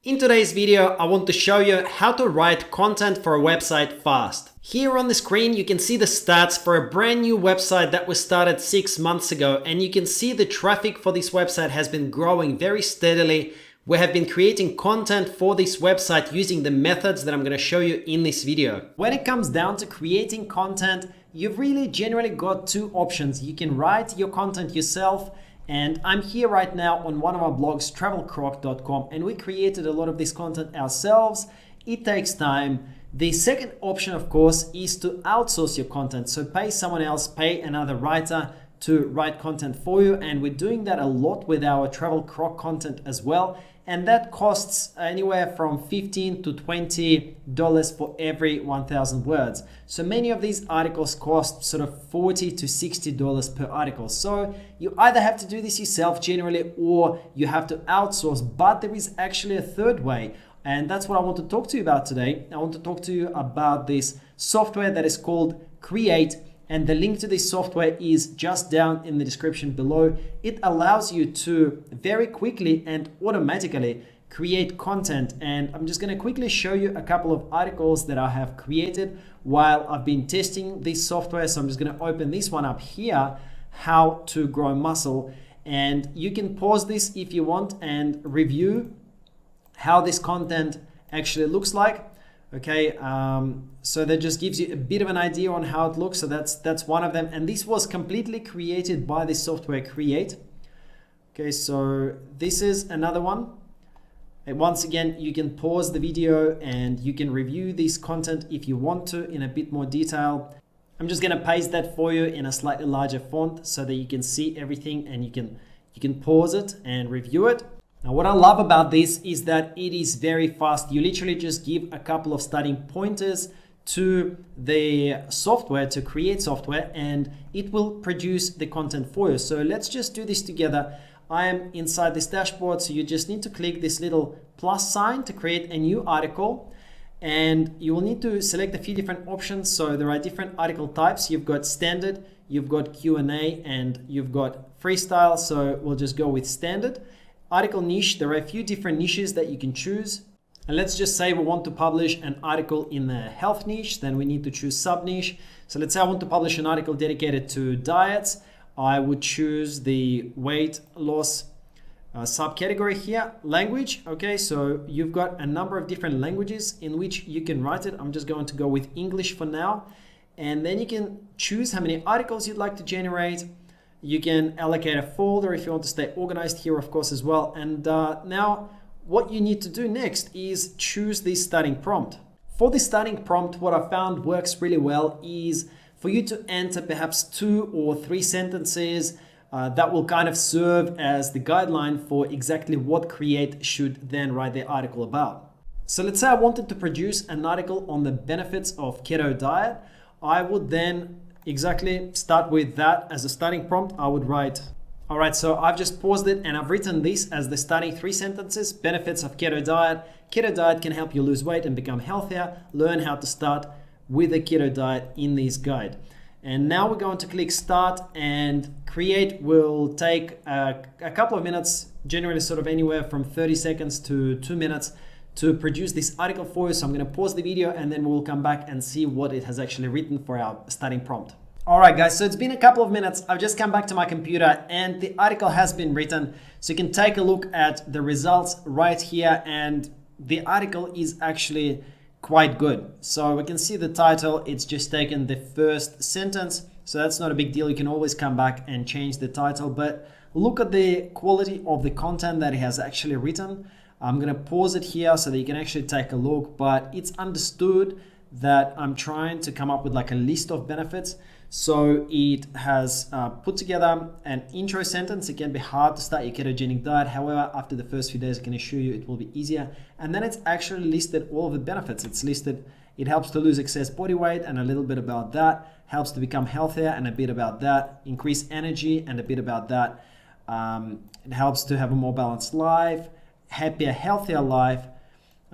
In today's video, I want to show you how to write content for a website fast. Here on the screen, you can see the stats for a brand new website that was started 6 months ago, and you can see the traffic for this website has been growing very steadily. We have been creating content for this website using the methods that I'm going to show you in this video. When it comes down to creating content, you've really generally got two options. You can write your content yourself, and I'm here right now on one of our blogs, travelcroc.com, and we created a lot of this content ourselves. It takes time. The second option, of course, is to outsource your content. So pay someone else, pay another writer to write content for you. And we're doing that a lot with our Travel Croc content as well. And that costs anywhere from $15 to $20 for every 1,000 words. So many of these articles cost sort of $40 to $60 per article. So you either have to do this yourself generally, or you have to outsource. But there is actually a third way. And that's what I want to talk to you about today. I want to talk to you about this software that is called Create. And the link to this software is just down in the description below. It allows you to very quickly and automatically create content. And I'm just going to quickly show you a couple of articles that I have created while I've been testing this software. So I'm just going to open this one up here, how to grow muscle. And you can pause this if you want and review how this content actually looks like. Okay, so that just gives you a bit of an idea on how it looks. So that's one of them, and this was completely created by the software Create. Okay, so this is another one. And once again, you can pause the video and you can review this content if you want to in a bit more detail. I'm just going to paste that for you in a slightly larger font so that you can see everything, and you can pause it and review it. Now, what I love about this is that it is very fast. You literally just give a couple of starting pointers to the software, to Create software, and it will produce the content for you. So let's just do this together. I am inside this dashboard, so you just need to click this little plus sign to create a new article. And you will need to select a few different options. So there are different article types. You've got standard, you've got Q&A, and you've got freestyle. So we'll just go with standard. Article niche, there are a few different niches that you can choose. And let's just say we want to publish an article in the health niche, then we need to choose sub niche. So let's say I want to publish an article dedicated to diets. I would choose the weight loss subcategory here. Language, okay, so you've got a number of different languages in which you can write it. I'm just going to go with English for now. And then you can choose how many articles you'd like to generate. You can allocate a folder if you want to stay organized here, of course, as well. And now what you need to do next is choose this starting prompt. For the starting prompt, what I found works really well is for you to enter perhaps 2 or 3 sentences that will kind of serve as the guideline for exactly what Create should then write the article about. So let's say I wanted to produce an article on the benefits of keto diet. I would then exactly start with that as a starting prompt. I would write, all right, so I've just paused it and I've written this as the starting 3 sentences. Benefits of keto diet. Keto diet can help you lose weight and become healthier. Learn how to start with a keto diet in this guide. And now we're going to click start, and Create will take a couple of minutes, generally sort of anywhere from 30 seconds to 2 minutes to produce this article for you. So I'm going to pause the video and then we'll come back and see what it has actually written for our starting prompt. All right, guys, so it's been a couple of minutes. I've just come back to my computer and the article has been written. So you can take a look at the results right here, and the article is actually quite good. So we can see the title. It's just taken the first sentence. So that's not a big deal. You can always come back and change the title, but look at the quality of the content that it has actually written. I'm going to pause it here so that you can actually take a look, but it's understood that I'm trying to come up with like a list of benefits. So it has put together an intro sentence. It can be hard to start your ketogenic diet. However, after the first few days, I can assure you it will be easier. And then it's actually listed all of the benefits. It's listed, it helps to lose excess body weight and a little bit about that, helps to become healthier and a bit about that, increase energy and a bit about that. It helps to have a more balanced life, happier, healthier life.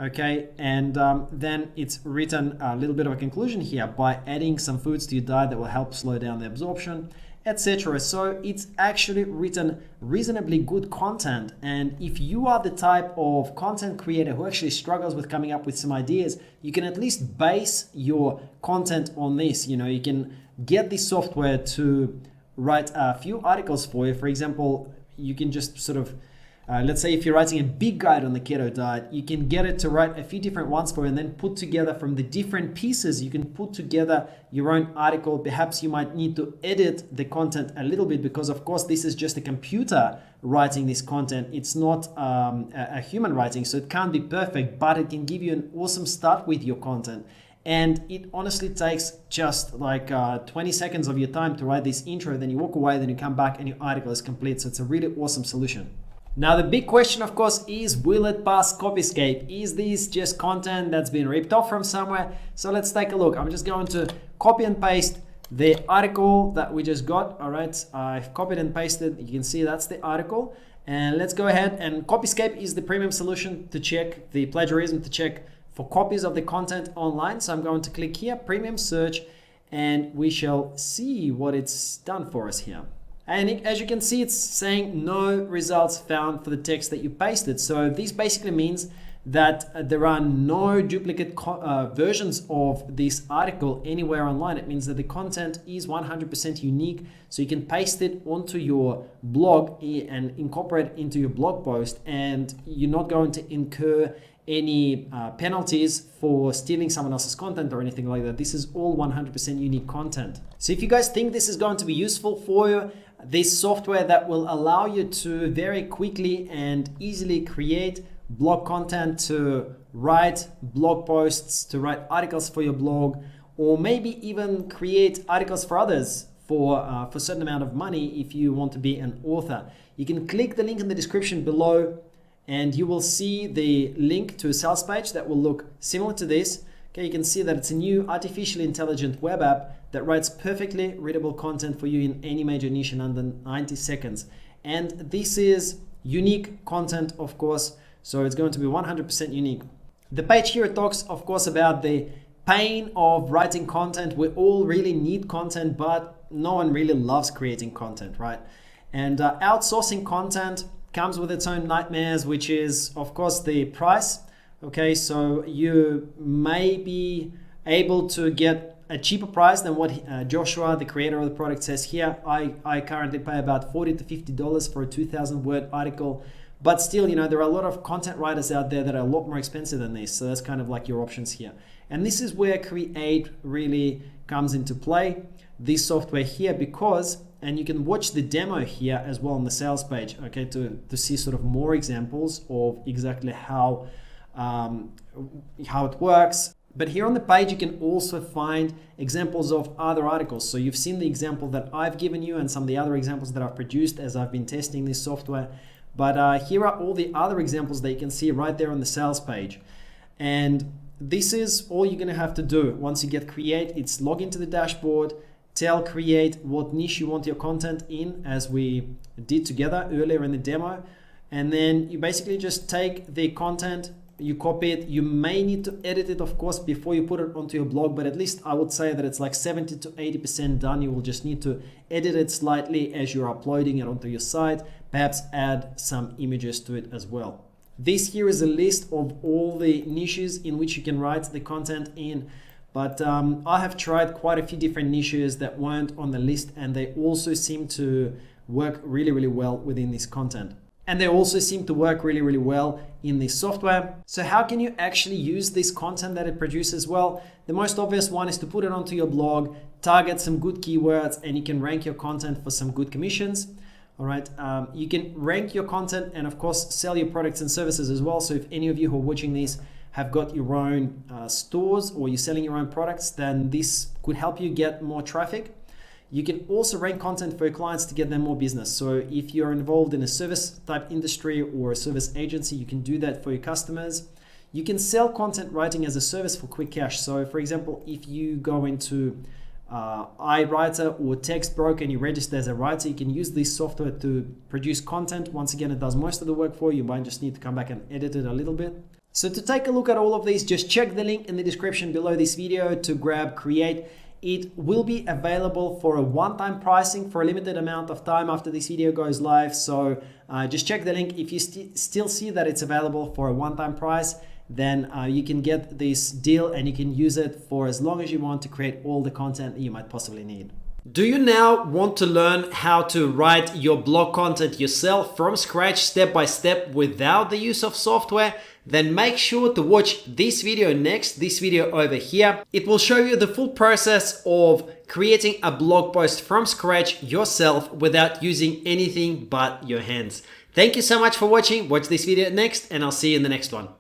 Okay, and then it's written a little bit of a conclusion here by adding some foods to your diet that will help slow down the absorption. etc. So it's actually written reasonably good content. And if you are the type of content creator who actually struggles with coming up with some ideas, you can at least base your content on this. You know, you can get this software to write a few articles for you. For example, you can just sort of let's say if you're writing a big guide on the keto diet, you can get it to write a few different ones for you and then put together from the different pieces. You can put together your own article. Perhaps you might need to edit the content a little bit because, of course, this is just a computer writing this content. It's not a human writing, so it can't be perfect, but it can give you an awesome start with your content. And it honestly takes just like 20 seconds of your time to write this intro. Then you walk away, then you come back and your article is complete. So it's a really awesome solution. Now, the big question, of course, is will it pass Copyscape? Is this just content that's been ripped off from somewhere? So let's take a look. I'm just going to copy and paste the article that we just got. All right, I've copied and pasted. You can see that's the article. And let's go ahead, and Copyscape is the premium solution to check the plagiarism, to check for copies of the content online. So I'm going to click here, premium search, and we shall see what it's done for us here. And as you can see, it's saying no results found for the text that you pasted. So this basically means that there are no duplicate versions of this article anywhere online. It means that the content is 100% unique. So you can paste it onto your blog and incorporate it into your blog post, and you're not going to incur any penalties for stealing someone else's content or anything like that. This is all 100% unique content. So if you guys think this is going to be useful for you, this software that will allow you to very quickly and easily create blog content, to write blog posts, to write articles for your blog, or maybe even create articles for others for a certain amount of money if you want to be an author. You can click the link in the description below and you will see the link to a sales page that will look similar to this. Okay, you can see that it's a new artificially intelligent web app that writes perfectly readable content for you in any major niche in under 90 seconds. And this is unique content, of course, so it's going to be 100% unique. The page here talks, of course, about the pain of writing content. We all really need content, but no one really loves creating content, right? And outsourcing content comes with its own nightmares, which is, of course, the price. Okay, so you may be able to get a cheaper price than what Joshua, the creator of the product, says here. I currently pay about $40 to $50 for a 2,000 word article, but still, you know, there are a lot of content writers out there that are a lot more expensive than this. So that's kind of like your options here. And this is where Create really comes into play, this software here, because, and you can watch the demo here as well on the sales page, okay, to see sort of more examples of exactly how it works. But here on the page, you can also find examples of other articles. So you've seen the example that I've given you and some of the other examples that I've produced as I've been testing this software. But here are all the other examples that you can see right there on the sales page. And this is all you're gonna have to do. Once you get Create, it's log into the dashboard, tell Create what niche you want your content in, as we did together earlier in the demo. And then you basically just take the content, you copy it. You may need to edit it, of course, before you put it onto your blog, but at least I would say that it's like 70 to 80% done. You will just need to edit it slightly as you're uploading it onto your site, perhaps add some images to it as well. This here is a list of all the niches in which you can write the content in, but I have tried quite a few different niches that weren't on the list, and they also seem to work really, really well within this content. And they also seem to work really, really well in this software. So how can you actually use this content that it produces? Well, the most obvious one is to put it onto your blog, target some good keywords, and you can rank your content for some good commissions. All right, you can rank your content and, of course, sell your products and services as well. So if any of you who are watching this have got your own stores or you're selling your own products, then this could help you get more traffic. You can also rank content for your clients to get them more business. So if you're involved in a service type industry or a service agency, you can do that for your customers. You can sell content writing as a service for quick cash. So for example, if you go into iWriter or TextBroker and you register as a writer, you can use this software to produce content. Once again, it does most of the work for you. You might just need to come back and edit it a little bit. So to take a look at all of these, just check the link in the description below this video to grab Create. it will be available for a one-time pricing for a limited amount of time after this video goes live. So just check the link. If you still see that it's available for a one-time price, then you can get this deal and you can use it for as long as you want to create all the content that you might possibly need. Do you now want to learn how to write your blog content yourself from scratch, step by step, without the use of software? Then make sure to watch this video next, this video over here. It will show you the full process of creating a blog post from scratch yourself without using anything but your hands. Thank you so much for watching. Watch this video next, and I'll see you in the next one.